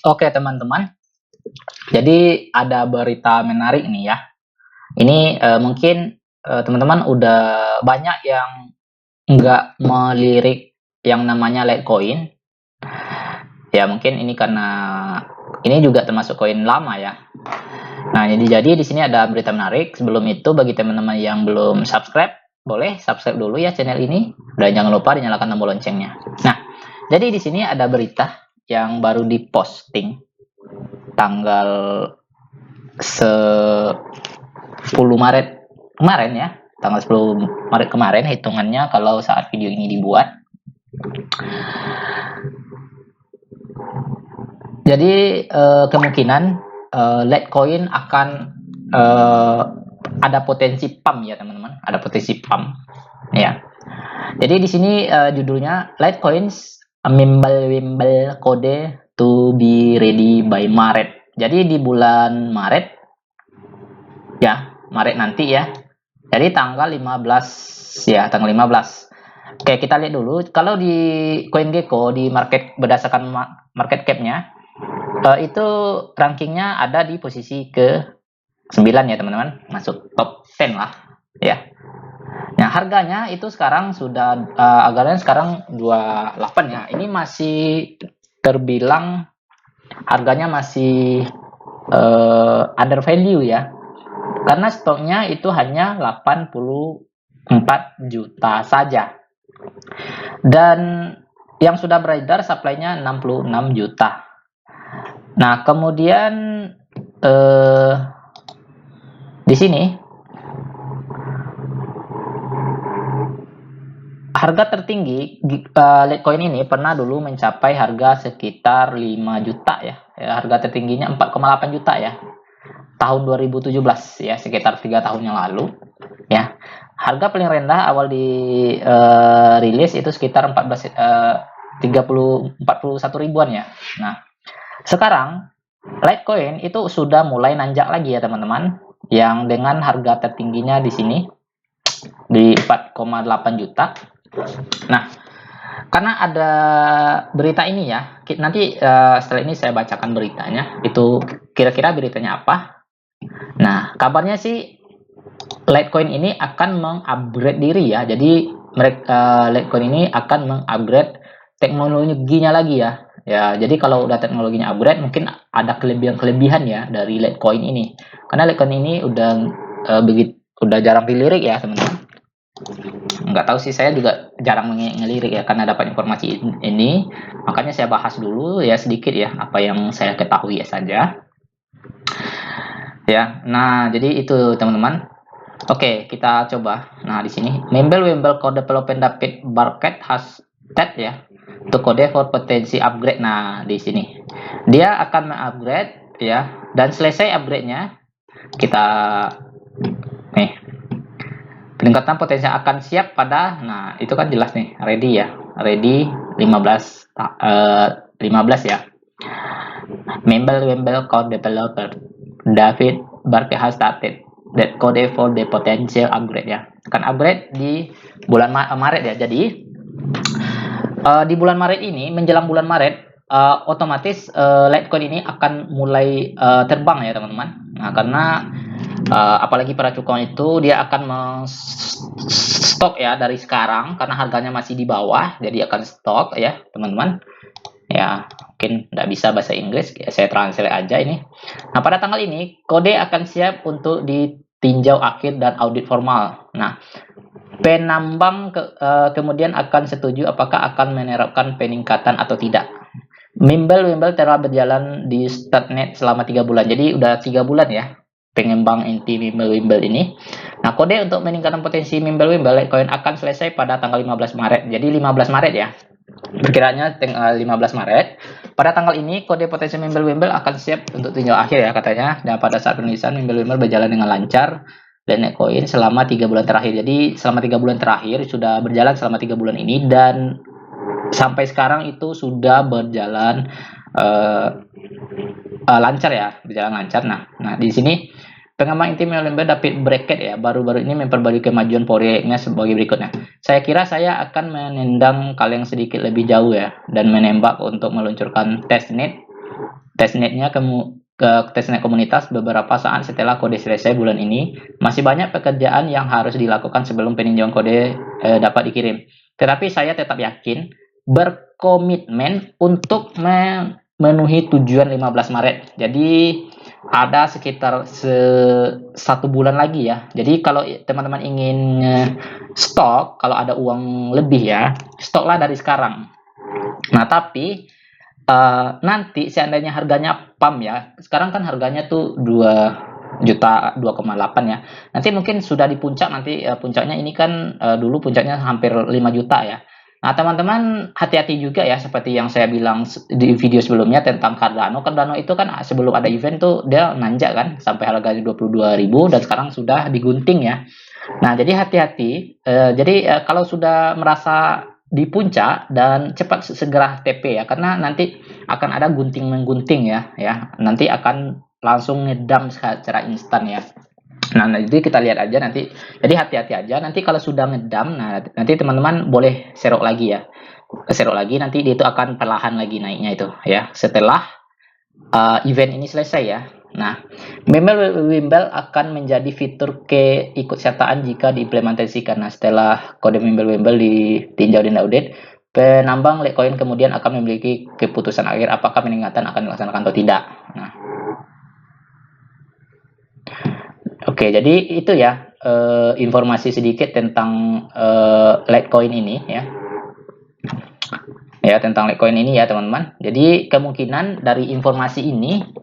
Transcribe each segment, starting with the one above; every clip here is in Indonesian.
Oke teman-teman, jadi ada berita menarik nih ya. Ini mungkin teman-teman udah banyak yang nggak melirik yang namanya Litecoin. Ya mungkin ini karena ini juga termasuk koin lama ya. Nah jadi di sini ada berita menarik. Sebelum itu bagi teman-teman yang belum subscribe, boleh subscribe dulu ya channel ini. Dan jangan lupa dinyalakan tombol loncengnya. Nah jadi di sini ada berita yang baru diposting tanggal 10 Maret kemarin ya, tanggal 10 Maret kemarin hitungannya kalau saat video ini dibuat. Jadi kemungkinan Litecoin akan ada potensi pump ya teman-teman, ada potensi pump ya. Jadi di sini judulnya Litecoins Mimble Code to be ready by Maret. Jadi di bulan Maret ya, Maret nanti ya. Jadi tanggal 15 ya, tanggal 15. Oke, kita lihat dulu. Kalau di CoinGecko di market berdasarkan market cap-nya itu rankingnya ada di posisi ke 9 ya teman-teman, masuk top 10 lah ya. Nah harganya itu sekarang sudah harganya sekarang 28 ya. Ini masih terbilang harganya masih under value ya, karena stoknya itu hanya 84 juta saja dan yang sudah beredar supply-nya 66 juta. Nah kemudian di sini harga tertinggi Litecoin ini pernah dulu mencapai harga sekitar 5 juta ya. Harga tertingginya 4,8 juta ya. Tahun 2017 ya, sekitar 3 tahun yang lalu ya. Harga paling rendah awal di rilis itu sekitar 41 ribuan ya. Nah, sekarang Litecoin itu sudah mulai nanjak lagi ya teman-teman, yang dengan harga tertingginya di sini di 4,8 juta. Nah, karena ada berita ini ya, nanti setelah ini saya bacakan beritanya. Itu kira-kira beritanya apa? Nah, kabarnya sih Litecoin ini akan mengupgrade diri ya. Jadi Litecoin ini akan mengupgrade teknologinya lagi ya. Ya, jadi kalau udah teknologinya upgrade, mungkin ada kelebihan-kelebihan ya dari Litecoin ini. Karena Litecoin ini udah jarang dilirik ya teman-teman. Nggak tahu sih, saya juga jarang ngelirik ya karena dapat informasi ini, makanya saya bahas dulu ya sedikit ya apa yang saya ketahui ya saja ya. Nah jadi itu teman-teman. Oke kita coba. Nah di sini Wimble Code Development David Barket has TED ya, untuk kode for potensi upgrade. Nah di sini dia akan mengupgrade ya, dan selesai upgrade-nya kita nih, peningkatan potensi akan siap pada, nah itu kan jelas nih, ready ya, ready 15 ya. Wimble Code Developer David Barker has started that code for the potential upgrade ya. Akan upgrade di bulan Maret ya. Jadi di bulan Maret ini, menjelang bulan Maret, otomatis Litecoin ini akan mulai terbang ya teman-teman. Nah karena apalagi para cukong itu dia akan stok ya dari sekarang, karena harganya masih di bawah, jadi akan stok ya teman-teman ya. Mungkin nggak bisa bahasa Inggris ya, saya translate aja ini. Nah pada tanggal ini kode akan siap untuk ditinjau akhir dan audit formal. Nah penambang kemudian akan setuju apakah akan menerapkan peningkatan atau tidak. Wimble telah berjalan di Startnet selama 3 bulan, jadi udah 3 bulan ya pengembang inti Wimble ini. Nah kode untuk meningkatkan potensi Wimble Litecoin akan selesai pada tanggal 15 Maret. Jadi 15 Maret ya, perkiranya tanggal 15 Maret. Pada tanggal ini kode potensi Wimble akan siap untuk tinjau akhir ya katanya. Dan pada saat penulisan Wimble berjalan dengan lancar dan Litecoin selama 3 bulan terakhir. Jadi selama 3 bulan terakhir sudah berjalan selama 3 bulan ini, dan sampai sekarang itu sudah berjalan lancar ya, berjalan lancar. Nah di sini pengembang inti Wimble David Barket ya baru-baru ini memperbarui kemajuan proyeknya sebagai berikutnya. Saya kira saya akan menendang kalian sedikit lebih jauh ya, dan menembak untuk meluncurkan testnet testnetnya ke testnet komunitas beberapa saat setelah kode selesai bulan ini. Masih banyak pekerjaan yang harus dilakukan sebelum peninjauan kode dapat dikirim. Tetapi saya tetap yakin berkomitmen untuk memenuhi tujuan 15 Maret. Jadi ada sekitar satu bulan lagi ya. Jadi kalau teman-teman ingin stok, kalau ada uang lebih ya, stoklah dari sekarang. Nah, tapi nanti seandainya harganya PAM ya, sekarang kan harganya tuh 2,8 ya. Nanti mungkin sudah di puncak, nanti puncaknya ini kan dulu puncaknya hampir 5 juta ya. Nah, teman-teman hati-hati juga ya, seperti yang saya bilang di video sebelumnya tentang Cardano. Cardano itu kan sebelum ada event tuh dia nanjak kan sampai harganya 22.000 dan sekarang sudah digunting ya. Nah, jadi hati-hati. Jadi kalau sudah merasa di puncak dan cepat segera TP ya, karena nanti akan ada gunting menggunting ya. Nanti akan langsung ngedam secara instan ya. Nah, jadi kita lihat aja nanti. Jadi hati-hati aja. Nanti kalau sudah ngedam, nah nanti teman-teman boleh serok lagi ya. Serok lagi nanti dia itu akan perlahan lagi naiknya itu ya. Setelah event ini selesai ya. Nah, Bimbel akan menjadi fitur keikutsertaan jika diimplementasikan. Nah, setelah kode Bimbel ditinjau dan audit, penambang Litecoin kemudian akan memiliki keputusan akhir apakah peningkatan akan dilaksanakan atau tidak. Nah, oke, jadi itu ya informasi sedikit tentang Litecoin ini ya. Ya, tentang Litecoin ini ya, teman-teman. Jadi kemungkinan dari informasi ini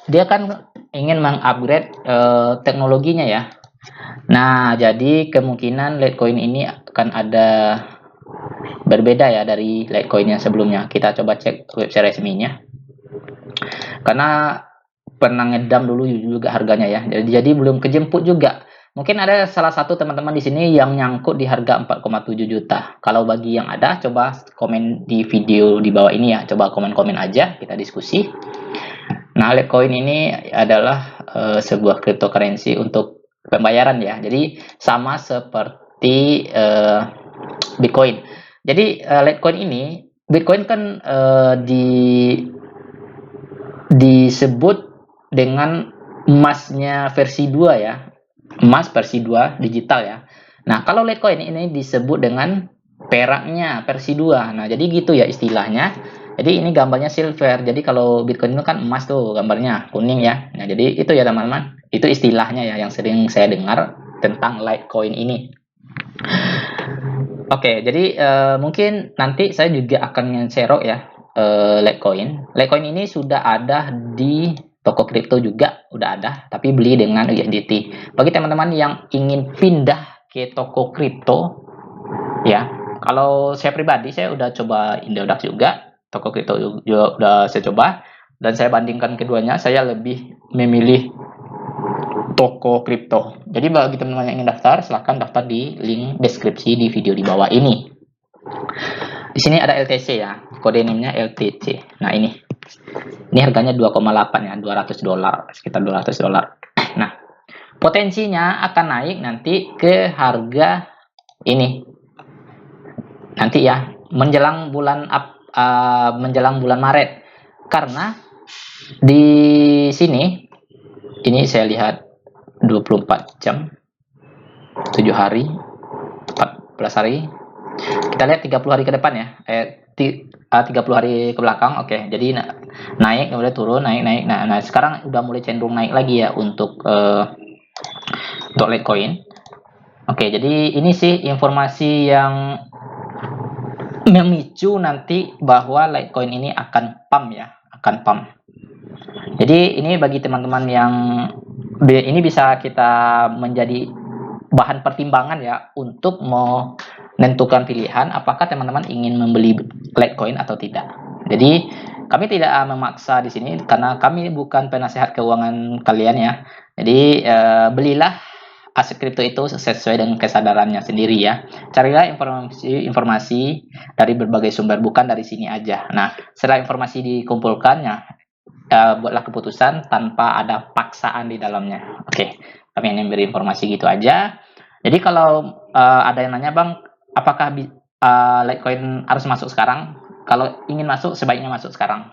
dia kan ingin mengupgrade teknologinya ya. Nah, jadi kemungkinan Litecoin ini akan ada berbeda ya dari Litecoin yang sebelumnya. Kita coba cek website resminya. Karena pernah ngedam dulu juga harganya ya. Jadi belum kejemput juga. Mungkin ada salah satu teman-teman di sini yang nyangkut di harga 4,7 juta. Kalau bagi yang ada, coba komen di video di bawah ini ya. Coba komen-komen aja, kita diskusi. Nah, Litecoin ini adalah sebuah cryptocurrency untuk pembayaran ya. Jadi sama seperti Bitcoin. Jadi Litecoin ini, Bitcoin kan disebut dengan emasnya versi 2 ya. Emas versi 2 digital ya. Nah, kalau Litecoin ini disebut dengan peraknya versi 2. Nah, jadi gitu ya istilahnya. Jadi ini gambarnya silver. Jadi kalau Bitcoin itu kan emas tuh gambarnya kuning ya. Nah, jadi itu ya teman-teman. Itu istilahnya ya yang sering saya dengar tentang Litecoin ini. Oke, jadi mungkin nanti saya juga akan nge-share ya Litecoin. Litecoin ini sudah ada di toko kripto juga udah ada, tapi beli dengan USDT. Bagi teman-teman yang ingin pindah ke toko kripto, ya, kalau saya pribadi saya udah coba Indodax juga, toko kripto juga udah saya coba, dan saya bandingkan keduanya, saya lebih memilih toko kripto. Jadi bagi teman-teman yang ingin daftar, silahkan daftar di link deskripsi di video di bawah ini. Di sini ada LTC ya, kode name-nya LTC. Nah ini harganya 2,8 ya, $200, sekitar $200. Nah, potensinya akan naik nanti ke harga ini. Nanti ya, menjelang bulan Maret. Karena di sini ini saya lihat 24 jam, 7 hari, 14 hari. Kita lihat 30 hari ke depan ya. 30 hari ke belakang. Oke, jadi naik kemudian turun, naik. Nah, sekarang udah mulai cenderung naik lagi ya untuk Litecoin. Oke, jadi ini sih informasi yang memicu nanti bahwa Litecoin ini akan pump ya, akan pump. Jadi ini bagi teman-teman yang ini bisa kita menjadi bahan pertimbangan ya untuk menentukan pilihan apakah teman-teman ingin membeli Litecoin atau tidak. Jadi kami tidak memaksa di sini karena kami bukan penasehat keuangan kalian ya. Jadi belilah aset kripto itu sesuai dengan kesadarannya sendiri ya. Carilah informasi dari berbagai sumber, bukan dari sini aja. Nah, setelah informasi dikumpulkannya, buatlah keputusan tanpa ada paksaan di dalamnya. Oke, kami hanya beri informasi gitu aja. Jadi kalau ada yang nanya, Bang, apakah Litecoin harus masuk sekarang? Kalau ingin masuk, sebaiknya masuk sekarang.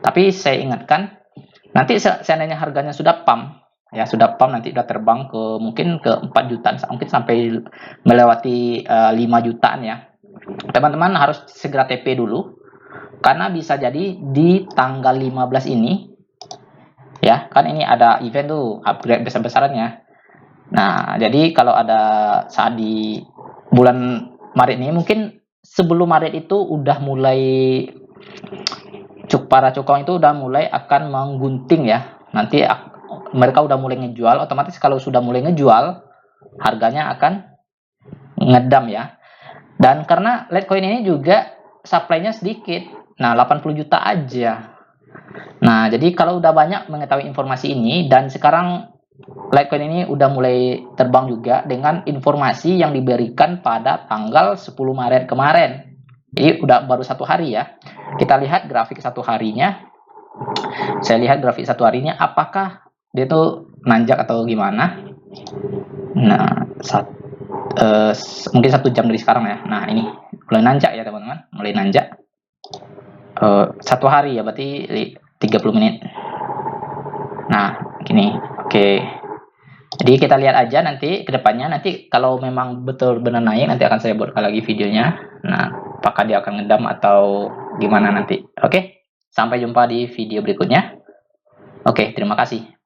Tapi saya ingatkan, nanti seandainya harganya sudah pump, ya sudah pump nanti udah terbang ke mungkin ke 4 jutaan, mungkin sampai melewati 5 jutaan ya. Teman-teman harus segera TP dulu, karena bisa jadi di tanggal 15 ini, ya kan ini ada event tuh, upgrade besar-besarannya. Nah, jadi kalau ada saat di bulan Maret ini, mungkin sebelum Maret itu udah mulai para cukong itu udah mulai akan menggunting ya. Nanti mereka udah mulai ngejual, otomatis kalau sudah mulai ngejual, harganya akan ngedam ya. Dan karena Litecoin ini juga supply-nya sedikit, nah 80 juta aja. Nah, jadi kalau udah banyak mengetahui informasi ini, dan sekarang Litecoin ini udah mulai terbang juga dengan informasi yang diberikan pada tanggal 10 Maret kemarin. Jadi udah baru 1 hari ya. Kita lihat grafik 1 harinya. Saya lihat grafik 1 harinya, apakah dia tuh nanjak atau gimana. Nah, mungkin 1 jam dari sekarang ya. Nah, ini mulai nanjak ya teman-teman, mulai nanjak. 1 hari ya, berarti 30 menit. Nah, gini. Oke. Jadi kita lihat aja nanti ke depannya, nanti kalau memang betul-benar naik, nanti akan saya buatkan lagi videonya. Nah, apakah dia akan ngedam atau gimana nanti. Oke, sampai jumpa di video berikutnya. Oke, terima kasih.